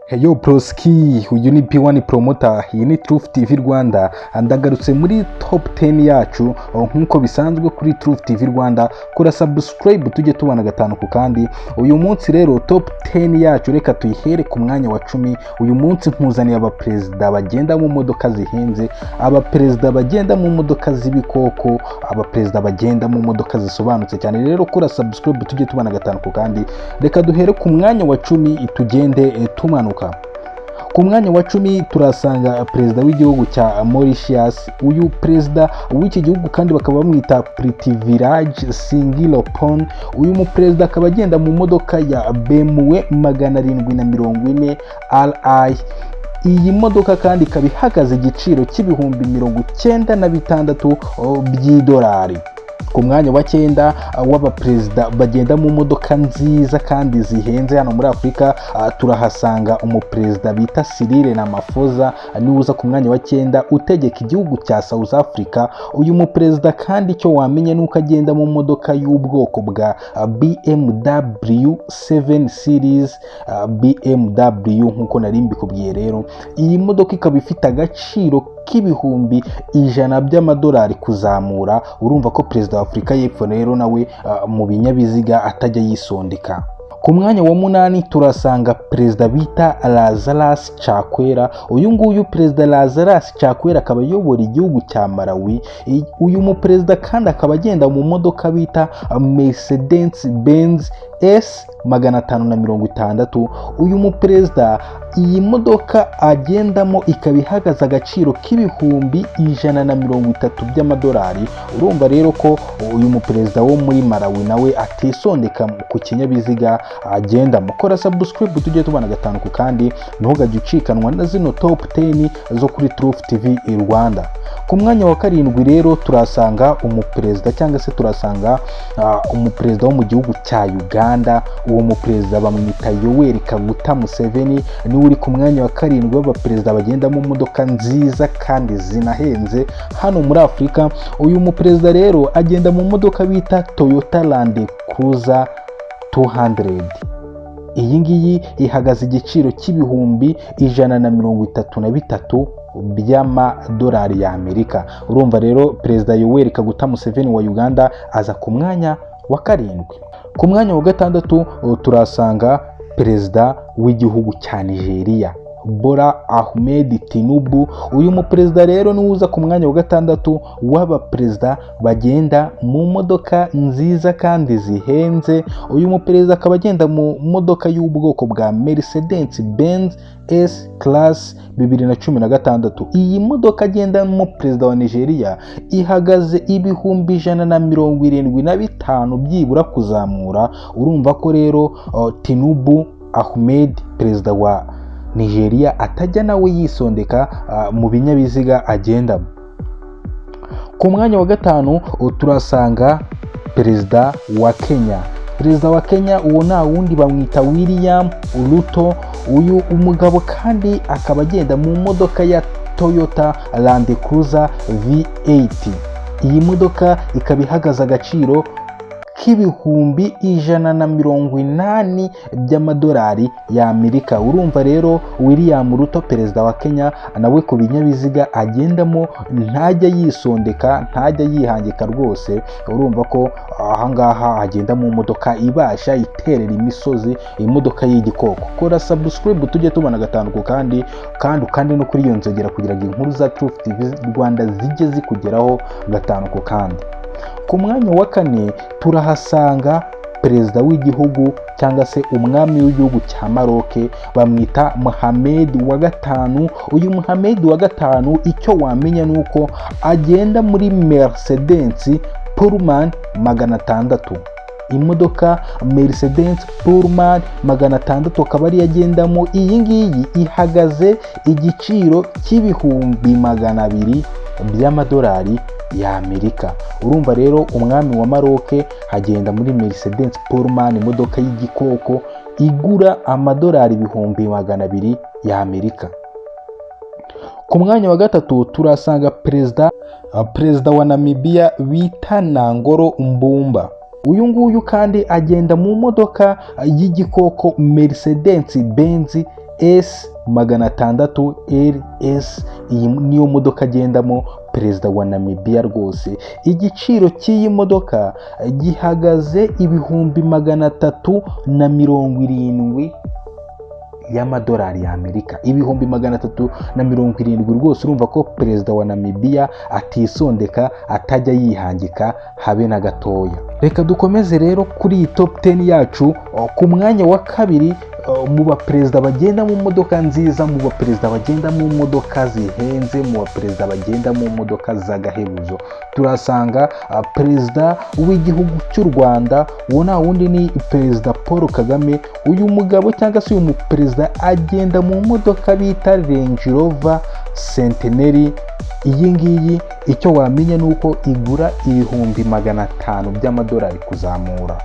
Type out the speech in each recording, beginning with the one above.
Heyo Proski, uyu ni P1 Promoter, iyi ni Truth TV Rwanda. Ndagarutse muri top 10 yacu nkuko bisanzwe kuri Truth TV Rwanda. Kora subscribe tujye tubana gatanu ku kandi. Uyu munsi rero top 10 yacu reka tuyihere ku mwanya wa 10. Uyu munsi mpuzaniye abaperezida bagenda mu modoka zihenze, abaperezida bagenda mu modoka z'ibikoko, abaperezida bagenda mu modoka zisobanutse cyane. Rero kora subscribe tujye tubana gatanu ku kandi. Reka duhere ku mwanya wa 10 tugende tumanuka. Ku mwanya wa 10 turasanga perezida w'igihugu cya Mauritius. Uyu perezida w'iki gihugu kandi bakaba bamwita Prithviraj Singh. Uyu mu perezida akaba agenda mu modoka ya BMW 740 Li. Iyi modoka kandi ikaba ihagaze igiciro cy'ibihumbi 96 by'idolari. Ku mwanya wa 9 w'abaperezida bagenda mu modoka nziza kandi zihenze hano muri Afurika, turahasanga umuperezida bita Cyril Ramaphosa, ni uza ku mwanya wa 9 utegeka igihugu cya South Africa. Uyu muperezida kandi icyo wamenye nuko agenda mu modoka y'ubwoko bwa BMW 7 Series. BMW nkuko nari mbikubwiye rero, iyi modoka ikaba ifite agaciro k'ibihumbi 100 by'amadolari kuzamura. Urumva ko perezida wa Afurika y'Epfo rero nawe mu binyabiziga atajya yisondeka. Ku mwanya wa 8 turasanga perezida bita Lazarus Chakwera. Uyu nguyu perezida Lazarus Chakwera akaba ayobora igihugu cya Malawi. Uyu mu perezida kandi akaba agenda mu modoka bita Mercedes Benz S560. Uyu mu perezida iyi modoka agendamo ikaba ihagaze agaciro k'ibihumbi 130 by'amadolari. Urumva rero ko uyu mu perezida wo muri Malawi nawe atisondeka ku kinyabiziga agenda. Mukora subscribe tujye tubana gatanu ku kandi, ntugajye ucikanwa na zino top 10 zo kuri Truth TV Rwanda. Ku mwanya wa 7 rero turasanga umuperezida cyangwa se turasanga umuperezida wo mu gihugu cya Uganda. Uwo muperezida bamwita Yoweri Kaguta Museveni, ni uri ku mwanya wa 7 w'abaperezida bagenda mu modoka nziza kandi zinahenze hano muri Afurika. Uyu muperezida rero agenda mu modoka bita Toyota Land Cruiser 200. Iyi ngiyi ihagaze igiciro cy'ibihumbi 133 by'amadolari ya Amerika. Urumva rero perezida Yoweri Kaguta Museveni wa Uganda aza ku mwanya wa 7. Ku mwanya wa 6 turasanga perezida w'igihugu cya Nigeria, Bola Ahmed Tinubu. Uyu muperezida rero ni uza ku mwanya wa 6 w'abaperezida bagenda mu modoka nziza kandi zihenze. Uyu muperezida akaba agenda mu modoka y'ubwoko bwa Mercedes Benz S Class 2016. Iyi modoka agenda mu perezida wa Nigeria ihagaze ibihumbi 175 byibura kuzamura. Urumva ko rero Tinubu Ahmed perezida wa Nigeria atajya nawe yisondeka mu binyabiziga agendamo. Ku mwanya wa 5 turasanga perezida wa Kenya. Perezida wa Kenya uwo nta wundi bamwita William Ruto. Uyu umugabo kandi akaba agenda mu modoka ya Toyota Land Cruiser V8. Iyi modoka ikaba ihagaze agaciro k'ibihumbi 180 by'amadolari ya Amerika. Urumva rero William Ruto perezida wa Kenya nawe ku binyabiziga agendamo ntajya yisondeka, ntajya yihangika rwose. Urumva ko ahangaha agenda mu modoka ibasha iterera imisozi, imodoka y'igikoko. Kora subscribe tujye tubana gatanu ku kandi no kuri iyo nzogera kugira ngo inkuru za Truth TV Rwanda zijye zikugeraho gatanu ku kandi. Ku mwanya wa 4 turahasanga perezida w'igihugu cyangwa se umwami w'igihugu cya Maroc, bamwita Mohamed wa 5. Uyu Mohamed wa 5 icyo wamenya nuko agenda muri Mercedes Pullman 600. Imodoka Mercedes Pullman 600 akaba ari yagendamo. Iyi ngiyi ihagaze igiciro cy'ibihumbi 200 by'amadolari ya Amerika. Urumva rero umwami wa Maroc agenda muri Mercedes Pullman, imodoka y'igikoko igura amadolari ibihumbi 200 ya Amerika. Ku mwanya wa 3 turasanga perezida wa Namibia bita Nangolo Mbumba. Uyu nguyu kandi agenda mu modoka y'igikoko Mercedes Benz S600 RS. Iyi niyo modoka agendamo perezida wa Namibia rwose. Igiciro cy'iyi modoka gihagaze ibihumbi 370 y'amadolari y'Amerika. Ibihumbi 370 rwose. Urumva ko perezida wa Namibia atisondeka, atajya yihangika habe na gatoya. Reka dukomeze rero kuri iyi top 10 yacu. Ku mwanya wa kabiri mu baperezida bagenda mu modoka nziza, mu baperezida bagenda mu modoka zihenze, mu baperezida bagenda mu modoka z'agahebuzo, turasanga perezida w'igihugu cy'u Rwanda. Uwo nta wundi ni perezida Paul Kagame. Uyu mugabo cyangwa se uyu muperezida agenda mu modoka bita Range Rover Centenary. Iyi ngiyi icyo wamenya ni uko igura ibihumbi 500 by'amadolari kuzamura.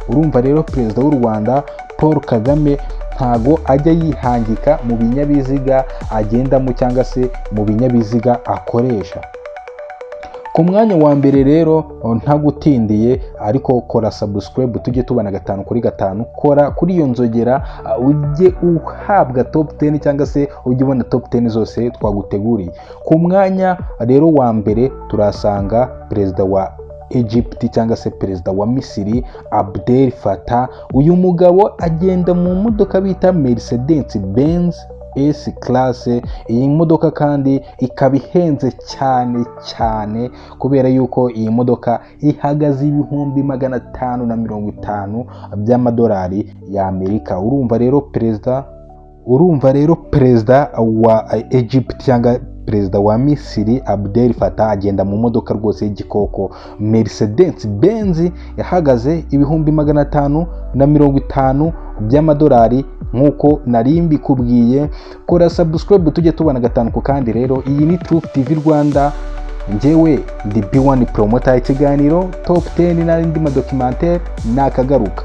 Urumva rero perezida w'u Rwanda Paul Kagame ntago ajya yihangika mu binyabiziga agendamo cyangwa se mu binyabiziga akoresha. Ku mwanya wa mbere rero ntagutindiye, ariko kora subscribe tujye tubana 5 kuri 5. Kora kuri iyo nzogera ujye uhabwa top 10 cyangwa se ujye ubona top 10 zose twaguteguriye. Ku mwanya rero wa mbere turasanga perezida wa Egypt cyangwa se perezida wa Misiri Abdel Fattah. Uyu mugabo agenda mu modoka bita Mercedes Benz S class. Iyi modoka kandi ikaba ihenze cyane kubera yuko iyi modoka ihagaze ibihumbi 550 by'amadolari y'Amerika. Urumva rero perezida wa Egypt cyangwa perezida wa Misiri Abdel Fattah agenda mu modoka rwose y'igikoko Mercedes Benz yahagaze ibihumbi 550 by'amadolari. Nkuko nari mbikubwiye, kora subscribe tujye tubana 5 ku kandi. Rero iyi ni Truth TV Rwanda, njyewe ndi B1 promoter. Ikiganiro top 10 n'indi ma documentaire nakagaruka.